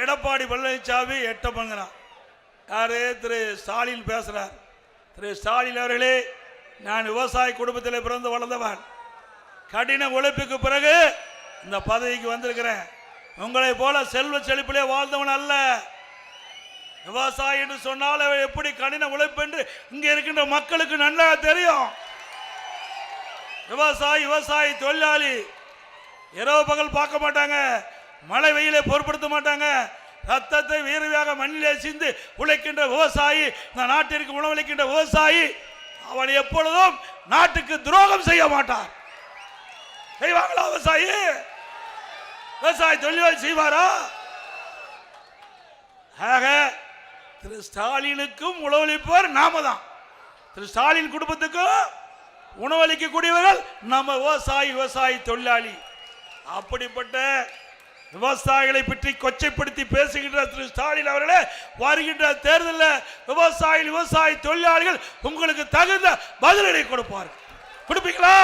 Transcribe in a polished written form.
எடப்பாடி பழனிசாமி எட்டப்பங்கிறான். யாரு? திரு ஸ்டாலின் பேசுறார். திரு ஸ்டாலின் அவர்களே, நான் விவசாய குடும்பத்தில் பிறந்து வளர்ந்தவன். கடின உழைப்புக்கு பிறகு இந்த பதவிக்கு வந்திருக்கிறேன். உங்களை போல செல்வ செழிப்பிலே வாழ்ந்தவன் அல்ல. விவசாயி என்று சொன்னால் எப்படி கடின உழைப்பு என்று இங்க இருக்கின்ற மக்களுக்கு நல்லா தெரியும். விவசாயி தொழிலாளி இரவு பகல் பார்க்க மாட்டாங்க, மழை வெயிலை பொருட்படுத்த மாட்டாங்க. ரத்தத்தை வீரவியாக மண்ணிலே சிந்து உழைக்கின்ற விவசாயி, இந்த நாட்டிற்கு உணவளிக்கின்ற விவசாயி, அவன் எப்பொழுதும் நாட்டுக்கு துரோகம் செய்ய மாட்டான். செய்வாங்களா? விவசாயி தொழிலாளி செய்வாரா? ஆக திரு ஸ்டாலினுக்கும் உணவளிப்பவர் நாம தான். திரு ஸ்டாலின் குடும்பத்துக்கும் உணவளிக்கக்கூடியவர்கள் நம்ம விவசாயி தொழிலாளி. அப்படிப்பட்ட விவசாயிகளை பற்றி கொச்சைப்படுத்தி பேசுகின்ற திரு ஸ்டாலின் அவர்களே, வருகின்ற தேர்தலில் விவசாயி தொழிலாளிகள் உங்களுக்கு தகுந்த பதிலடி கொடுப்பார்கள். கொடுப்பீங்களா?